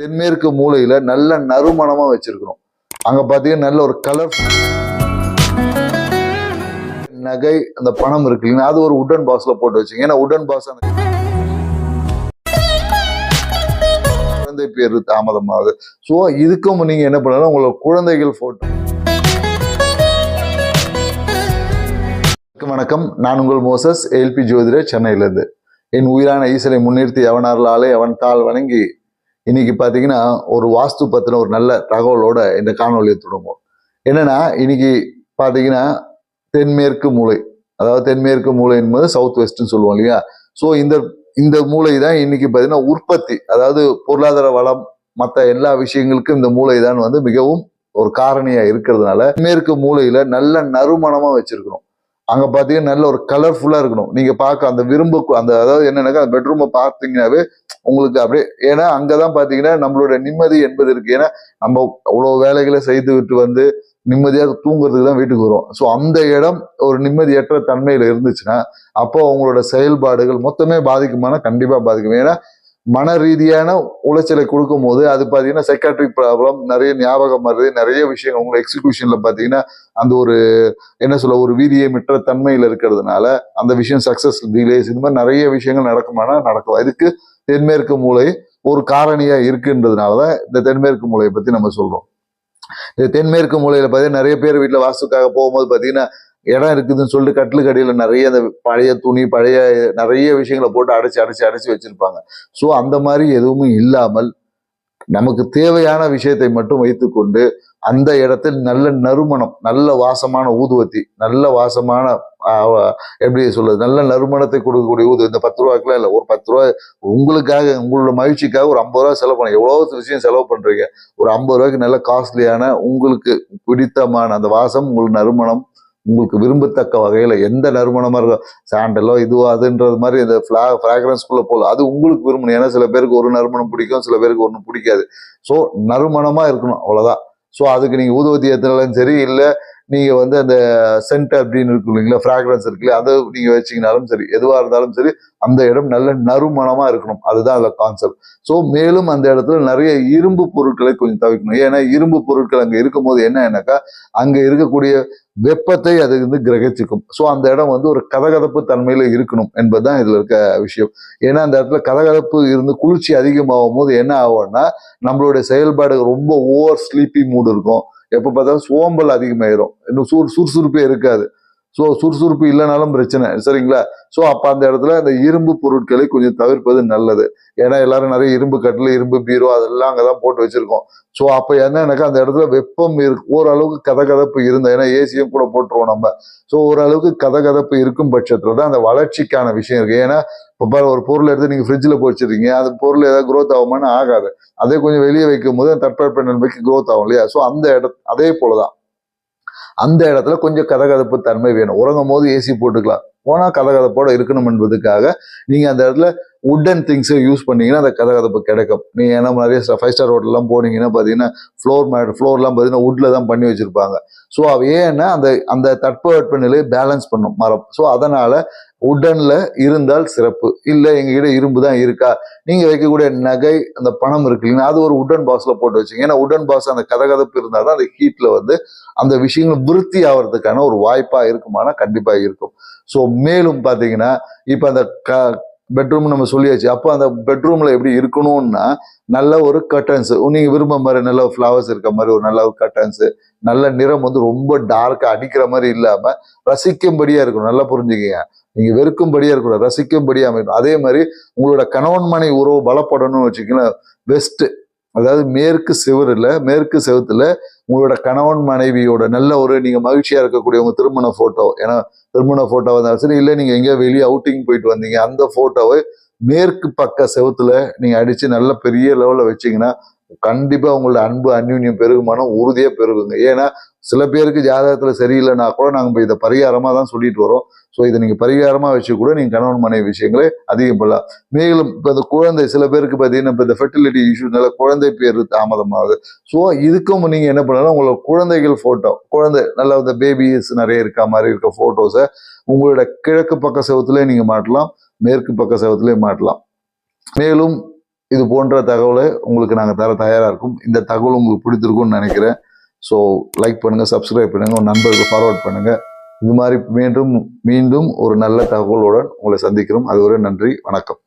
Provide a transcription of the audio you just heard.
தென்மேற்கு மூலையில நல்ல நறுமணமா வச்சிருக்கணும். அங்க பாத்தீங்கன்னா நல்ல ஒரு கலர் நகை அந்த பணம் இருக்கு இல்லைன்னா அது ஒரு உடன் பாக்ஸ்ல போட்டு வச்சுங்க. ஏன்னா உடன் பாக்ஸ் அந்த குழந்தை பேரு தாமதமாகுது. ஸோ இதுக்கும் நீங்க என்ன பண்ணலாம், உங்களோட குழந்தைகள் போட்டோ. வணக்கம், நான் உங்கள் மோசஸ் ஏல்பி ஜோதிடர், சென்னையிலிருந்து. என் உயிரான ஈசனை முன்னிறுத்தி எவனார்களாலே அவன் தாள் வணங்கி இன்னைக்கு பார்த்தீங்கன்னா ஒரு வாஸ்து பத்தின ஒரு நல்ல தகவலோட இந்த காணொலியை தொடங்குவோம். என்னன்னா இன்னைக்கு பார்த்தீங்கன்னா தென்மேற்கு மூலை, அதாவது தென்மேற்கு மூலை என்பது சவுத் வெஸ்ட்னு சொல்லுவோம் இல்லையா. ஸோ இந்த மூலை தான் இன்னைக்கு பார்த்தீங்கன்னா உற்பத்தி, அதாவது பொருளாதார வளம் மற்ற எல்லா விஷயங்களுக்கும் இந்த மூலை தான் வந்து மிகவும் ஒரு காரணியா இருக்கிறதுனால தென்மேற்கு மூலையில நல்ல நறுமணமா வச்சிருக்கணும். அங்க பாத்தீங்கன்னா நல்ல ஒரு கலர்ஃபுல்லா இருக்கணும். நீங்க பார்க்க அந்த அந்த அதாவது என்னன்னாக்கா அந்த பெட்ரூமை பார்த்தீங்கன்னாவே உங்களுக்கு அப்படியே, ஏன்னா அங்கதான் பாத்தீங்கன்னா நம்மளோட நிம்மதி என்பது இருக்கு. ஏன்னா நம்ம அவ்வளவு வேலைகளை செய்து விட்டு வந்து நிம்மதியாக தூங்குறதுக்கு தான் வீட்டுக்கு வரும். ஸோ அந்த இடம் ஒரு நிம்மதியற்ற தன்மையில இருந்துச்சுன்னா அப்போ அவங்களோட செயல்பாடுகள் மொத்தமே பாதிக்குமானா கண்டிப்பா பாதிக்கும். ஏன்னா மன ரீதியான உளைச்சலை கொடுக்கும் போது அது பார்த்தீங்கன்னா சைக்காட்ரிக் ப்ராப்ளம், நிறைய ஞாபகம் வருது, நிறைய விஷயங்கள் உங்களை எக்ஸிக்யூஷன்ல பார்த்தீங்கன்னா அந்த ஒரு என்ன சொல்ல ஒரு வீரியமற்ற தன்மையில இருக்கிறதுனால அந்த விஷயம் சக்சஸ் டிலேஸ் இந்த மாதிரி நிறைய விஷயங்கள் நடக்குமானா நடக்கும். இதுக்கு தென்மேற்கு மூலை ஒரு காரணியா இருக்குன்றதுனாலதான் இந்த தென்மேற்கு மூலையை பத்தி நம்ம சொல்றோம். இந்த தென்மேற்கு மூலையில பார்த்தீங்கன்னா நிறைய பேர் வீட்டில் வாஸ்துக்காக போகும்போது பார்த்தீங்கன்னா இடம் இருக்குதுன்னு சொல்லிட்டு கட்டிலுக்கு அடியில் நிறைய அந்த பழைய துணி பழைய நிறைய விஷயங்களை போட்டு அடைச்சி வச்சிருப்பாங்க. ஸோ அந்த மாதிரி எதுவும் இல்லாமல் நமக்கு தேவையான விஷயத்தை மட்டும் வைத்துக்கொண்டு அந்த இடத்தில் நல்ல நறுமணம், நல்ல வாசமான ஊதுவத்தி, நல்ல வாசமான எப்படி சொல்றது, நல்ல நறுமணத்தை கொடுக்கக்கூடிய ஊதுவத்தி. இந்த 10 ரூபாய்க்குலாம் இல்லை, ஒரு 10 ரூபாய் உங்களுக்காக உங்களோட மகிழ்ச்சிக்காக ஒரு 50 ரூபாய் செலவு பண்ண, எவ்வளோ விஷயம் செலவு பண்றீங்க, ஒரு 50 ரூபாய்க்கு நல்ல காஸ்ட்லியான உங்களுக்கு பிடித்தமான அந்த வாசம், உங்களுக்கு நறுமணம், உங்களுக்கு விரும்பத்தக்க வகையில எந்த நறுமணமா இருக்கும், சாண்டலோ இதுவோ அதுன்றது மாதிரி இந்த ஃப்ராக்ரன்ஸ்குள்ள போகல, அது உங்களுக்கு விரும்பணும். ஏன்னா சில பேருக்கு ஒரு நறுமணம் பிடிக்கும், சில பேருக்கு ஒன்றும் பிடிக்காது. ஸோ நறுமணமா இருக்கணும், அவ்வளவுதான். ஸோ அதுக்கு நீங்க ஊதுவத்தி ஏற்றினாலும் சரி, இல்லை நீங்க வந்து அந்த சென்ட் அப்படின்னு இருக்கு இல்லைங்களா, ஃப்ராக்ரன்ஸ் இருக்குல்ல, அதை நீங்க வச்சீங்கனாலும் சரி, எதுவா இருந்தாலும் சரி அந்த இடம் நல்ல நறுமணமா இருக்கணும். அதுதான் அந்த கான்செப்ட். ஸோ மேலும் அந்த இடத்துல நிறைய இரும்பு பொருட்களை கொஞ்சம் தவிர்க்கணும். ஏன்னா இரும்பு பொருட்கள் அங்க இருக்கும்போது என்னன்னாக்கா அங்க இருக்கக்கூடிய வெப்பத்தை அது வந்து கிரகிச்சுக்கும். ஸோ அந்த இடம் வந்து ஒரு கதகதப்பு தன்மையில இருக்கணும் என்பதுதான் இதுல இருக்க விஷயம். ஏன்னா அந்த இடத்துல கதகதப்பு இருந்து குளிர்ச்சி அதிகமாகும் போது என்ன ஆகும்னா நம்மளுடைய செயல்பாடு ரொம்ப ஓவர் ஸ்லீப்பி மூடு இருக்கும். எப்ப பார்த்தாலும் சோம்பல் அதிகமாயிரும், இன்னும் சுறுசுறுப்பே இருக்காது. ஸோ சுறுசுறுப்பு இல்லைனாலும் பிரச்சனை, சரிங்களா. ஸோ அப்ப அந்த இடத்துல அந்த இரும்பு பொருட்களை கொஞ்சம் தவிர்ப்பது நல்லது. ஏன்னா எல்லாரும் நிறைய இரும்பு கட்டில், இரும்பு பீரோ அதெல்லாம் அங்கதான் போட்டு வச்சிருக்கோம். ஸோ அப்ப என்னன்னாக்கா அந்த இடத்துல வெப்பம் இருக்கு, ஓரளவுக்கு கதகதப்பு இருந்தா, ஏன்னா ஏசியும் கூட போட்டுருவோம் நம்ம. ஸோ ஓரளவுக்கு கதகதப்பு இருக்கும் பட்சத்துல தான் அந்த வளர்ச்சிக்கான விஷயம் இருக்கு. ஏன்னா இப்போ ஒரு பொருள் எடுத்து நீங்க ஃப்ரிட்ஜில் போச்சிருக்கீங்க, அந்த பொருள் ஏதாவது குரோத் ஆகுமான்னு ஆகாது. அதே கொஞ்சம் வெளியே வைக்கும் போது தட்பவெப்ப நிலைமைக்கு குரோத் ஆகும் இல்லையா. ஸோ அந்த அதே போலதான் அந்த இடத்துல கொஞ்சம் கதகதப்பு தன்மை வேணும். உறங்கும் போது ஏசி போட்டுக்கலாம், போனா கதகதப்போட இருக்கணும் என்பதுக்காக நீங்க அந்த இடத்துல உட்டன் திங்ஸை யூஸ் பண்ணீங்கன்னா அந்த கதகதப்பு கிடைக்கும். நீங்க என்ன நிறைய 5 ஸ்டார் ஹோட்டல்லாம் போனீங்கன்னா பாத்தீங்கன்னா ஃப்ளோர்லாம் பாத்தீங்கன்னா உட்ல தான் பண்ணி வச்சிருப்பாங்க. ஸோ அவ ஏன்னா அந்த தட்பவெப்ப நிலையை பேலன்ஸ் பண்ணும் மரம். ஸோ அதனால உடன்ல இருந்தால் சிறப்பு. இல்லை எங்ககிட்ட இரும்பு தான் இருக்கா, நீங்க வைக்கக்கூடிய நகை அந்த பணம் இருக்கு இல்லைன்னா அது ஒரு உடன் பாக்ஸ்ல போட்டு வச்சுங்க. ஏன்னா உடன் பாக்ஸ் அந்த கதகதப்பு இருந்தால் தான் அந்த ஹீட்ல வந்து அந்த விஷயங்கள் விருத்தி ஆகிறதுக்கான ஒரு வாய்ப்பா இருக்குமானா கண்டிப்பா இருக்கும். ஸோ மேலும் பாத்தீங்கன்னா இப்ப அந்த பெட்ரூம் நம்ம சொல்லியாச்சு. அப்போ அந்த பெட்ரூம்ல எப்படி இருக்கணும்னா நல்ல ஒரு கர்டன்ஸ், நீங்க விரும்ப மாதிரி நல்ல ஃப்ளவர்ஸ் இருக்க மாதிரி ஒரு நல்ல கர்டன்ஸ், நல்ல நிறம் வந்து ரொம்ப டார்க்கா அடிக்கிற மாதிரி இல்லாம ரசிக்கும்படியா இருக்கணும். நல்லா புரிஞ்சுக்கங்க, நீங்க வெறுக்கும்படியா இருக்கணும், ரசிக்கும்படியா அமைக்கணும். அதே மாதிரி உங்களோட கணவன் மனை உறவு பலப்படணும்னு வச்சுக்கோங்களேன், வெஸ்ட் அதாவது மேற்கு செவுத்துல உங்களோட கணவன் மனைவியோட நல்ல ஒரு நீங்க மகிழ்ச்சியா இருக்கக்கூடிய உங்க திருமண போட்டோ, ஏன்னா திருமண போட்டோ வந்தாலும் சரி, இல்லை நீங்க எங்கேயோ வெளியே அவுட்டிங் போயிட்டு வந்தீங்க அந்த போட்டோவை மேற்கு பக்க செவுத்துல நீங்க அடிச்சு நல்ல பெரிய லெவல்ல வச்சீங்கன்னா கண்டிப்பா உங்களோட அன்பு அந்யூன்யம் பெருகுமானம் உறுதியா பெருகுங்க. ஏன்னா சில பேருக்கு ஜாதகத்துல சரியில்லைன்னா கூட நாங்க இதை பரிகாரமா தான் சொல்லிட்டு வரோம். ஸோ இதை நீங்க பரிகாரமா வச்சு கூட நீங்க கணவன் மனைவி விஷயங்களை அதிகம் பண்ணலாம். மேலும் இப்ப இந்த குழந்தை சில பேருக்கு பார்த்தீங்கன்னா இப்ப இந்த ஃபெர்டிலிட்டி இஷ்யூனால குழந்தை பேரு தாமதமாகுது. ஸோ இதுக்கும் நீங்க என்ன பண்ணலாம், உங்களோட குழந்தைகள் போட்டோ, குழந்தை நல்லா இந்த பேபிஸ் நிறைய இருக்க மாதிரி இருக்க போட்டோஸை உங்களோட கிழக்கு பக்க செவத்துலேயே நீங்க மாட்டலாம், மேற்கு பக்க செவத்துலேயே மாட்டலாம். மேலும் இது போன்ற தகவலை உங்களுக்கு நாங்கள் தர தயாராக இருக்கும். இந்த தகவல் உங்களுக்கு பிடித்திருக்கும்னு நினைக்கிறேன். ஸோ லைக் பண்ணுங்கள், சப்ஸ்கிரைப் பண்ணுங்கள், உங்கள் நண்பர்களுக்கு ஃபார்வர்ட் பண்ணுங்கள். இது மாதிரி மீண்டும் ஒரு நல்ல தகவலுடன் உங்களை சந்திக்கிறோம். அதுவரை நன்றி, வணக்கம்.